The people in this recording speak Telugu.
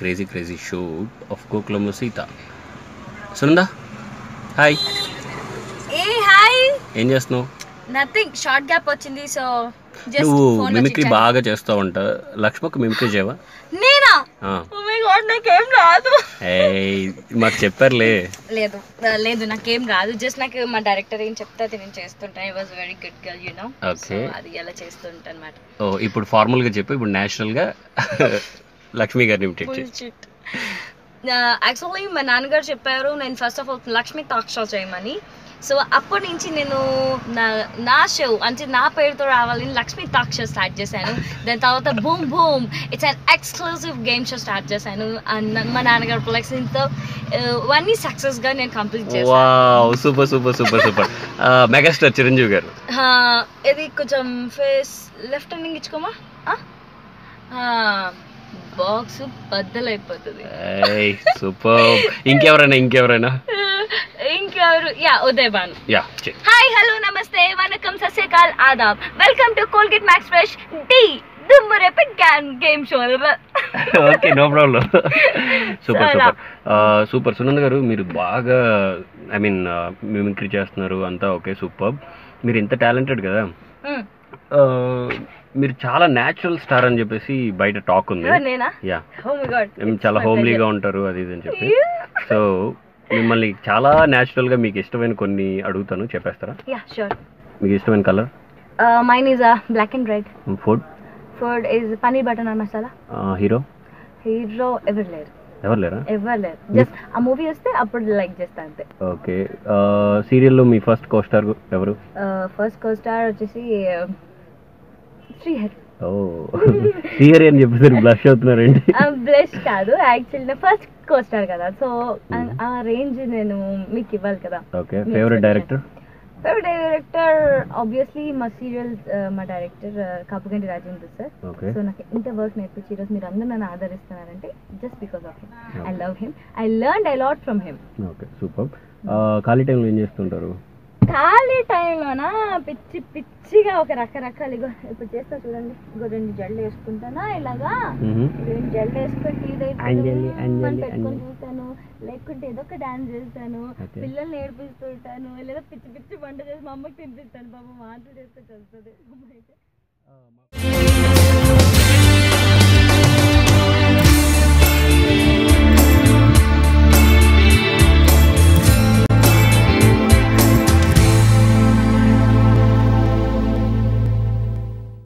crazy shoot of Kokulam Sita. Sunanda, hi. Hey, hi. ఏం చేస్తున్నావు? నథింగ్, షార్ట్ గ్యాప్ వచ్చింది సో జస్ట్ నువ్వు ఫోన్ మిమిక్రీ బాగా చేస్తావు అంట. లక్ష్మకు మిమిక్రీ చేయవా? నేనా? ఓ మై గాడ్, నాకేం రాదు. మాకు చెప్పారులే. లేదు లేదు, నాకేం రాదు. జస్ట్ నాకు మా డైరెక్టర్ ఏం చెప్తే అది నేను చేస్తుంటాను. I was very good girl, you know. Okay, అది ఎలా చేస్తుంటాను అన్నమాట. ఓ ఇప్పుడు ఫార్మల్ గా చెప్పు, ఇప్పుడు నేషనల్ గా లక్ష్మి గారిని ఇమిటేట్ చేయి. యాక్చువల్లీ మా నాన్నగారు చెప్పారు నేను first of all Lakshmi talk show చేయమని. సో అప్పటి నుంచి నేను నా షో అంటే నా పేరుతో రావాలని లక్ష్మి టాక్ షో స్టార్ట్ చేశాను. దాని తర్వాత boom boom it's an exclusive game show start చేశాను. మా నాన్నగారు బ్లెస్సింగ్తో ఇవన్నీ సక్సెస్గా నేను కంప్లీట్ చేశాను. Super super super super. Megastar Chiranjeevi garu. ఇది కొంచెం ఫేస్ లెఫ్ట్ హ్యాండింగ్ ఇచ్చుకోమా, బాక్స్ బద్దలైపోతుంది. సూపర్. ఇంకెవరైనా ఇంకెవరు? Yeah, Uday Bhanu. Yeah, hi, hello, namaste, vanakkam, సత్యకాల్, ఆదాబ్. Welcome to Colgate Max Fresh the దుమ్మురేపే game show. Okay, no problem. Super super super. Sunanda garu, మీరు బాగా ఐ మీన్ మిమిక్రీ చేస్తున్నారు అంతా ఓకే, సూపర్. మీరు ఇంత టాలెంటెడ్ కదా, మీరు చాలా న్యాచురల్ స్టార్ అని చెప్పేసి బయట టాక్ ఉంది. యా, చాలా హోమ్లీగా ఉంటారు అది ఇది అని చెప్పి. సో మిమ్మల్ని చాలా న్యాచురల్ గా మీకు ఇష్టమైన కొన్ని అడుగుతాను, చెప్పేస్తారా? Yeah, sure. మీకు ఇష్టమైన colour? Mine is black and red. Food? Food is paneer butter masala. Hero? Hero ఎవరు లేరు. ఎవరు లేరా? ఎవరు లేరు, జస్ట్ ఆ మూవీ వస్తే అప్పుడు లైక్ చేస్తా అంతే. ఓకే. సీరియల్లో మీ ఫస్ట్ కో స్టార్ ఎవరు? ఫస్ట్ కో స్టార్ వచ్చేసి శ్రీహరి. ఓ, శ్రీహరి అని చెప్పేసి బ్లష్ అవుతున్నారండి. బ్లష్ కాదు, యాక్చువల్లీ ఫస్ట్ కో స్టార్ కదా, సో ఆ రేంజ్ నేను మీకు ఇవ్వాలి కదా. Okay. Favourite director? Favourite director obviously మా సీరియల్ మా director Kapuganti Rajendra sir. So నాకు ఇంత వర్క్ నేర్పించి ఈరోజు మీరు అందరూ నన్ను ఆదరిస్తున్నారంటే just because of him. I love him, I learned a lot from him. Okay, super. ఖాళీ టైంలో ఏం చేస్తుంటారు? ఖాళీ టైంలోనా పిచ్చి పిచ్చిగా ఒక రకరకాలు ఇప్పుడు చేస్తా చూడండి. ఇంకో 2 జల్లు వేసుకుంటానా ఇలాగా, 2 జల్లు వేసుకొని పెట్టుకొని చూస్తాను, లేకుంటే ఏదో ఒక డాన్స్ చేస్తాను, పిల్లల్ని ఏడిపిస్తుంటాను, లేదా పిచ్చి పిచ్చి వంట చేసి మా అమ్మకి తినిపిస్తాను. పాపం మాటలు చేస్తే చదువుతుంది.